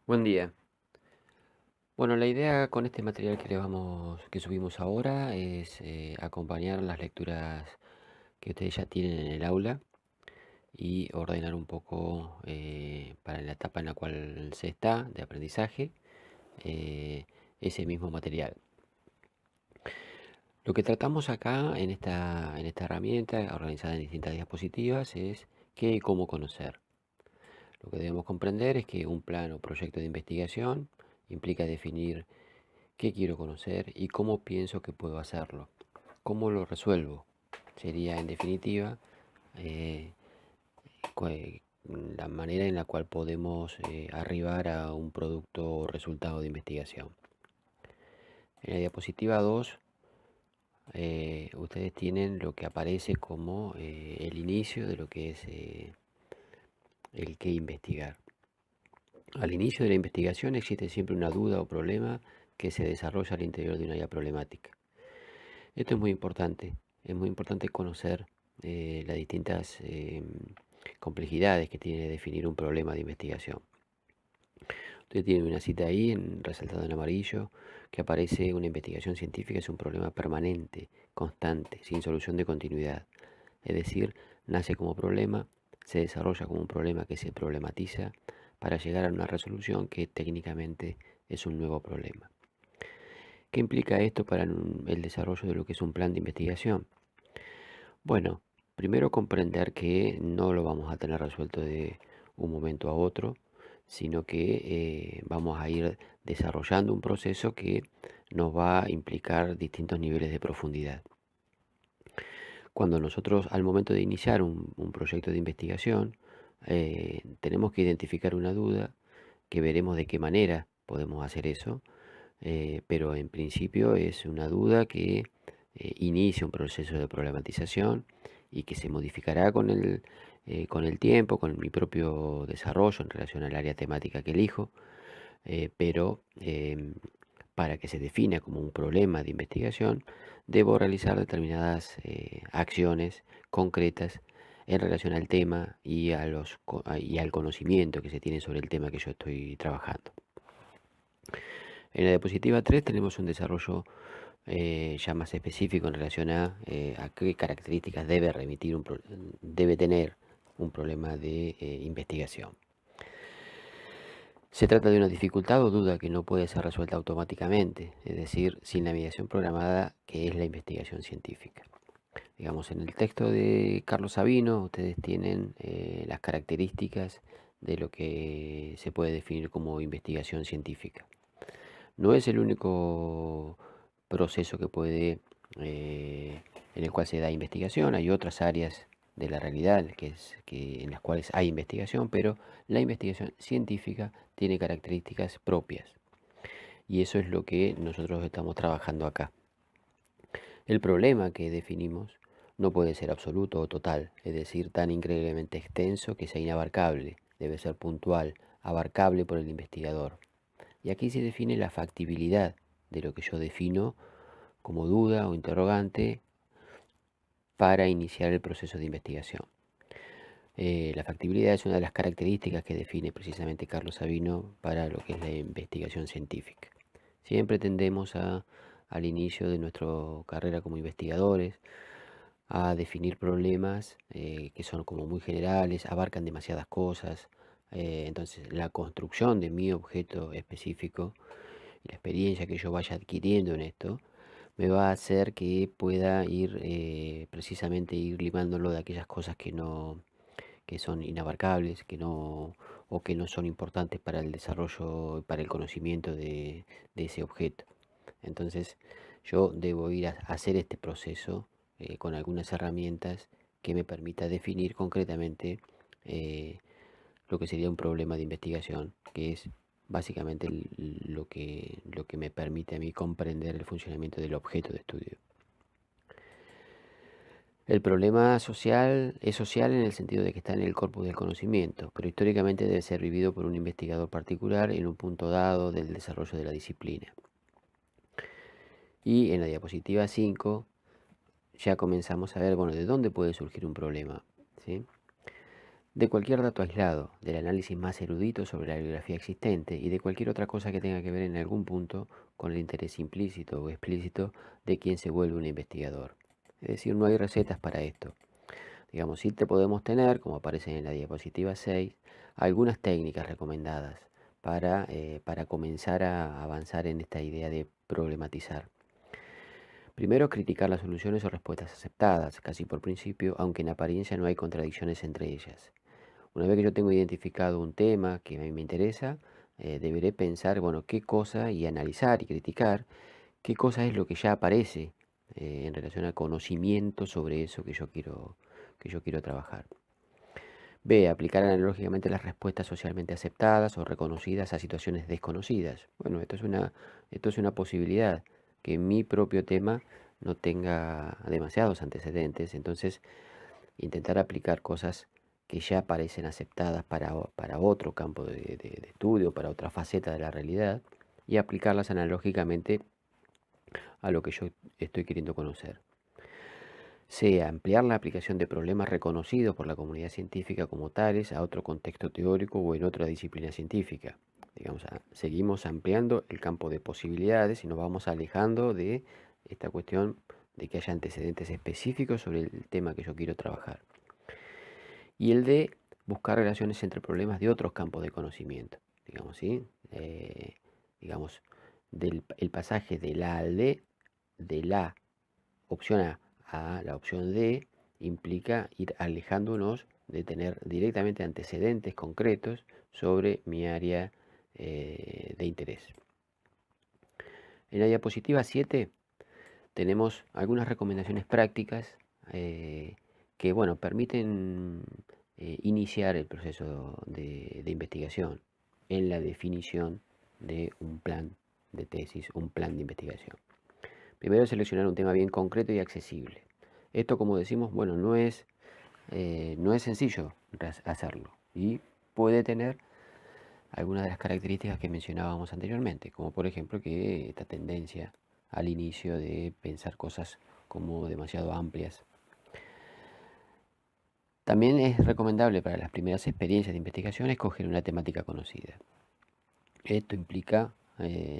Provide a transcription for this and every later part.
Buen día. Bueno, la idea con este material que subimos ahora es acompañar las lecturas que ustedes ya tienen en el aula y ordenar un poco para la etapa en la cual se está de aprendizaje eh, ese mismo material. Lo que tratamos acá en esta herramienta organizada en distintas diapositivas es qué y cómo conocer. Lo que debemos comprender es que un plan o proyecto de investigación implica definir qué quiero conocer y cómo pienso que puedo hacerlo. ¿Cómo lo resuelvo? Sería, en definitiva, eh, la manera en la cual podemos arribar a un producto o resultado de investigación. En la diapositiva 2, ustedes tienen lo que aparece como el inicio de lo que es el qué investigar. Al inicio de la investigación existe siempre una duda o problema que se desarrolla al interior de una área problemática. Esto es muy importante conocer las distintas complejidades que tiene definir un problema de investigación. Usted tiene una cita ahí, resaltado en amarillo, que aparece: una investigación científica es un problema permanente, constante, sin solución de continuidad. Es decir, nace como problema, se desarrolla como un problema que se problematiza para llegar a una resolución que técnicamente es un nuevo problema. ¿Qué implica esto para el desarrollo de lo que es un plan de investigación? Bueno, primero comprender que no lo vamos a tener resuelto de un momento a otro, sino que vamos a ir desarrollando un proceso que nos va a implicar distintos niveles de profundidad. Cuando nosotros, al momento de iniciar un proyecto de investigación, tenemos que identificar una duda, que veremos de qué manera podemos hacer eso, pero en principio es una duda que inicia un proceso de problematización y que se modificará con el tiempo, con mi propio desarrollo en relación al área temática que elijo, pero para que se defina como un problema de investigación, debo realizar determinadas acciones concretas en relación al tema y y al conocimiento que se tiene sobre el tema que yo estoy trabajando. En la diapositiva 3 tenemos un desarrollo ya más específico en relación a qué características debe tener un problema de investigación. Se trata de una dificultad o duda que no puede ser resuelta automáticamente, es decir, sin la mediación programada que es la investigación científica. Digamos, en el texto de Carlos Sabino ustedes tienen las características de lo que se puede definir como investigación científica. No es el único proceso en el cual se da investigación. Hay otras áreas de la realidad en las cuales hay investigación, pero la investigación científica tiene características propias. Y eso es lo que nosotros estamos trabajando acá. El problema que definimos no puede ser absoluto o total, es decir, tan increíblemente extenso que sea inabarcable. Debe ser puntual, abarcable por el investigador. Y aquí se define la factibilidad de lo que yo defino como duda o interrogante para iniciar el proceso de investigación. La factibilidad es una de las características que define precisamente Carlos Sabino para lo que es la investigación científica. Siempre tendemos al inicio de nuestra carrera como investigadores a definir problemas que son como muy generales, abarcan demasiadas cosas. Entonces la construcción de mi objeto específico y la experiencia que yo vaya adquiriendo en esto me va a hacer que pueda ir precisamente ir limándolo de aquellas cosas que son inabarcables, o que no son importantes para el desarrollo y para el conocimiento de ese objeto. Entonces yo debo ir a hacer este proceso con algunas herramientas que me permita definir concretamente eh, lo que sería un problema de investigación, que es básicamente lo que me permite a mí comprender el funcionamiento del objeto de estudio. El problema social es social en el sentido de que está en el corpus del conocimiento, pero históricamente debe ser vivido por un investigador particular en un punto dado del desarrollo de la disciplina. Y en la diapositiva 5 ya comenzamos a ver, bueno, de dónde puede surgir un problema, ¿sí? de cualquier dato aislado, del análisis más erudito sobre la bibliografía existente y de cualquier otra cosa que tenga que ver en algún punto con el interés implícito o explícito de quien se vuelve un investigador. Es decir, no hay recetas para esto. Digamos, sí te podemos tener, como aparece en la diapositiva 6, algunas técnicas recomendadas para comenzar a avanzar en esta idea de problematizar. Primero, criticar las soluciones o respuestas aceptadas, casi por principio, aunque en apariencia no hay contradicciones entre ellas. Una vez que yo tengo identificado un tema que a mí me interesa, deberé pensar, bueno, qué cosa y analizar y criticar qué cosa es lo que ya aparece en relación al conocimiento sobre eso que yo quiero trabajar. B. Aplicar analógicamente las respuestas socialmente aceptadas o reconocidas a situaciones desconocidas. Bueno, esto es una posibilidad, que mi propio tema no tenga demasiados antecedentes, entonces intentar aplicar cosas que ya parecen aceptadas para otro campo de estudio, para otra faceta de la realidad, y aplicarlas analógicamente a lo que yo estoy queriendo conocer. C. Ampliar la aplicación de problemas reconocidos por la comunidad científica como tales a otro contexto teórico o en otra disciplina científica. Digamos, seguimos ampliando el campo de posibilidades y nos vamos alejando de esta cuestión de que haya antecedentes específicos sobre el tema que yo quiero trabajar. Y el de buscar relaciones entre problemas de otros campos de conocimiento. Digamos, ¿sí? Digamos, el pasaje de la al D, de la opción a la opción D, implica ir alejándonos de tener directamente antecedentes concretos sobre mi área de interés. En la diapositiva 7 tenemos algunas recomendaciones prácticas que, bueno, permiten iniciar el proceso de investigación en la definición de un plan de tesis, un plan de investigación. Primero, seleccionar un tema bien concreto y accesible. Esto, como decimos, bueno, no es sencillo hacerlo y puede tener algunas de las características que mencionábamos anteriormente, como por ejemplo que esta tendencia al inicio de pensar cosas como demasiado amplias. También es recomendable para las primeras experiencias de investigación escoger una temática conocida. Esto implica,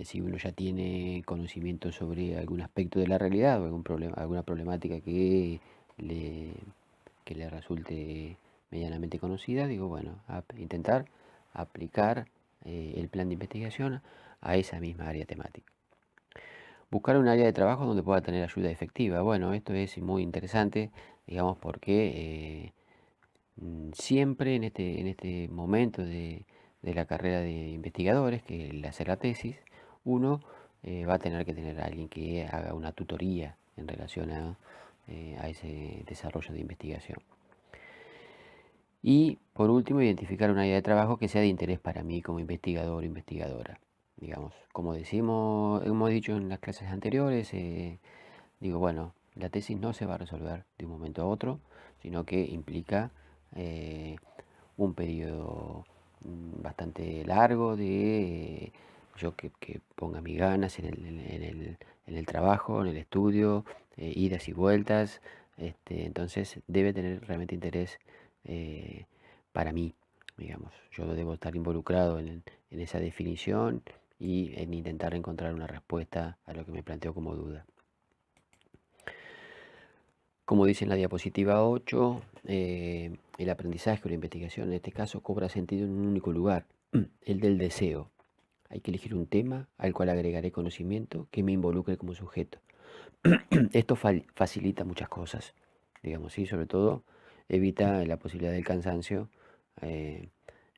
si uno ya tiene conocimiento sobre algún aspecto de la realidad o alguna problemática que le resulte medianamente conocida, digo, bueno, intentar aplicar el plan de investigación a esa misma área temática. Buscar un área de trabajo donde pueda tener ayuda efectiva. Bueno, esto es muy interesante, digamos, porque siempre en este momento de la carrera de investigadores, que es el hacer la tesis, uno va a tener que tener a alguien que haga una tutoría en relación a ese desarrollo de investigación. Y por último, identificar un área de trabajo que sea de interés para mí como investigador o investigadora. Digamos, como hemos dicho en las clases anteriores, digo, bueno, la tesis no se va a resolver de un momento a otro, sino que implica un periodo bastante largo de yo que ponga mis ganas en el trabajo, en el estudio, idas y vueltas. Entonces debe tener realmente interés para mí, digamos. Yo debo estar involucrado en esa definición y en intentar encontrar una respuesta a lo que me planteo como duda. Como dice en la diapositiva 8, el aprendizaje o la investigación en este caso cobra sentido en un único lugar, el del deseo. Hay que elegir un tema al cual agregaré conocimiento que me involucre como sujeto. Esto facilita muchas cosas, digamos, ¿sí? Sobre todo evita la posibilidad del cansancio eh,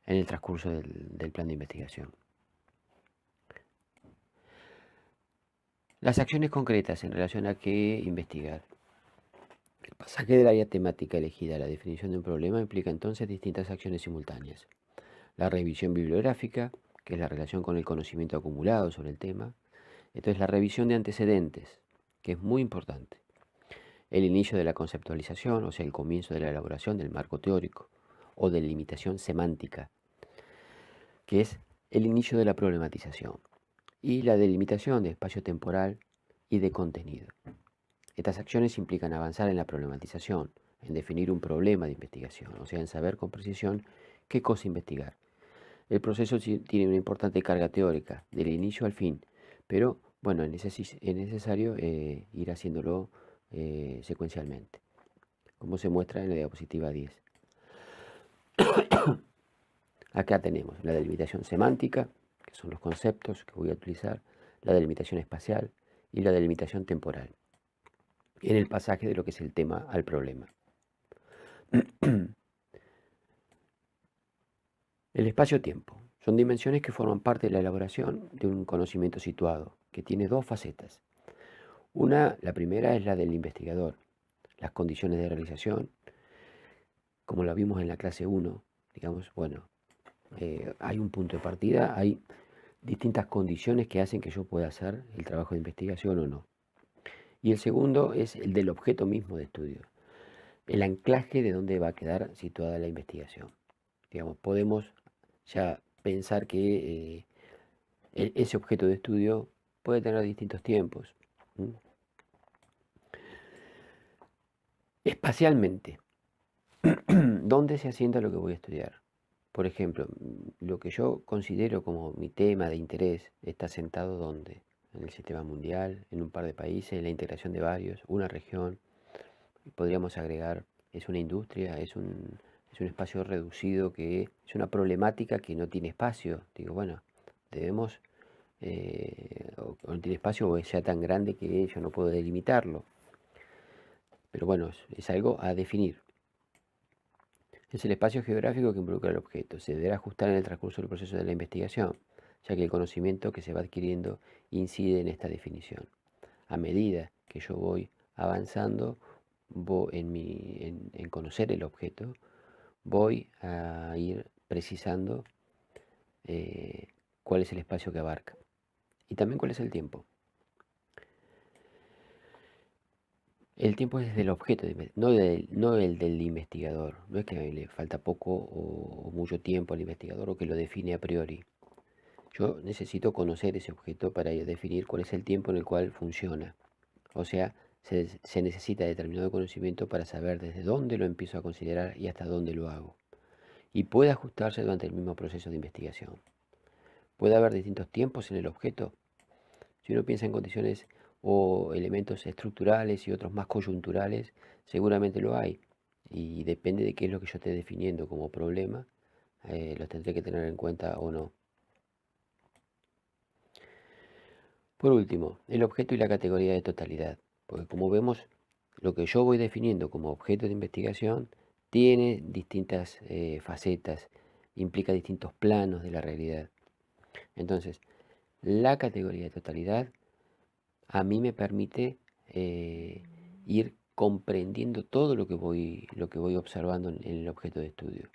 en el transcurso del plan de investigación. Las acciones concretas en relación a qué investigar. El pasaje del área temática elegida a la definición de un problema implica entonces distintas acciones simultáneas. La revisión bibliográfica, que es la relación con el conocimiento acumulado sobre el tema. Entonces la revisión de antecedentes, que es muy importante. El inicio de la conceptualización, o sea, el comienzo de la elaboración del marco teórico, o de limitación semántica, que es el inicio de la problematización. Y la delimitación de espacio temporal y de contenido. Estas acciones implican avanzar en la problematización, en definir un problema de investigación, o sea, en saber con precisión qué cosa investigar. El proceso tiene una importante carga teórica, del inicio al fin, pero bueno, es necesario ir haciéndolo secuencialmente, como se muestra en la diapositiva 10. Acá tenemos la delimitación semántica, que son los conceptos que voy a utilizar, la delimitación espacial y la delimitación temporal, en el pasaje de lo que es el tema al problema. El espacio-tiempo son dimensiones que forman parte de la elaboración de un conocimiento situado, que tiene dos facetas. La primera es la del investigador, las condiciones de realización, como lo vimos en la clase 1, digamos, bueno, hay un punto de partida, hay distintas condiciones que hacen que yo pueda hacer el trabajo de investigación o no. Y el segundo es el del objeto mismo de estudio, el anclaje de dónde va a quedar situada la investigación. Digamos, podemos ya pensar que ese objeto de estudio puede tener distintos tiempos. Espacialmente, ¿dónde se asienta lo que voy a estudiar? Por ejemplo, lo que yo considero como mi tema de interés está sentado ¿dónde? En el sistema mundial, en un par de países, en la integración de varios, una región. Podríamos agregar, es una industria, es un espacio reducido, que es una problemática que no tiene espacio. Digo, bueno, debemos, o no tiene espacio o sea tan grande que yo no puedo delimitarlo. Pero bueno, es algo a definir. Es el espacio geográfico que involucra el objeto. Se deberá ajustar en el transcurso del proceso de la investigación, ya que el conocimiento que se va adquiriendo incide en esta definición. A medida que yo voy avanzando en conocer el objeto, voy a ir precisando cuál es el espacio que abarca y también cuál es el tiempo. El tiempo es del objeto, no el del investigador. No es que le falta poco o mucho tiempo al investigador o que lo define a priori. Yo necesito conocer ese objeto para definir cuál es el tiempo en el cual funciona. O sea, se necesita determinado conocimiento para saber desde dónde lo empiezo a considerar y hasta dónde lo hago. Y puede ajustarse durante el mismo proceso de investigación. Puede haber distintos tiempos en el objeto. Si uno piensa en condiciones o elementos estructurales y otros más coyunturales, seguramente lo hay. Y depende de qué es lo que yo esté definiendo como problema, los tendré que tener en cuenta o no. Por último, el objeto y la categoría de totalidad. Porque como vemos, lo que yo voy definiendo como objeto de investigación tiene distintas facetas, implica distintos planos de la realidad. Entonces, la categoría de totalidad a mí me permite ir comprendiendo todo lo que voy observando en el objeto de estudio.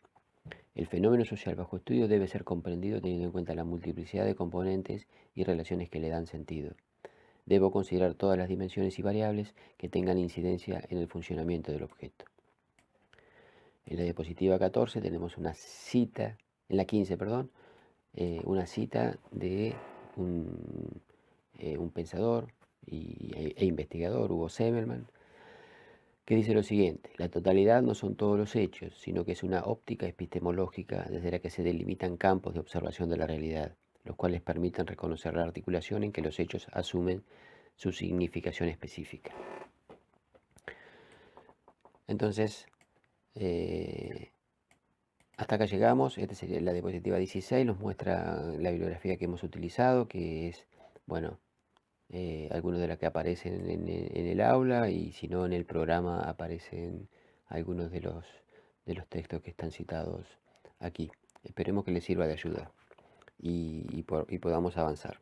El fenómeno social bajo estudio debe ser comprendido teniendo en cuenta la multiplicidad de componentes y relaciones que le dan sentido. Debo considerar todas las dimensiones y variables que tengan incidencia en el funcionamiento del objeto. En la diapositiva 14 tenemos una cita, en la 15, perdón, una cita de un pensador e investigador, Hugo Semelman, que dice lo siguiente: la totalidad no son todos los hechos, sino que es una óptica epistemológica desde la que se delimitan campos de observación de la realidad, los cuales permiten reconocer la articulación en que los hechos asumen su significación específica. Entonces, hasta acá llegamos. Esta sería la diapositiva 16, nos muestra la bibliografía que hemos utilizado, que es, bueno, algunos de las que aparecen en el aula, y si no en el programa aparecen algunos de los textos que están citados aquí. Esperemos que les sirva de ayuda y podamos avanzar.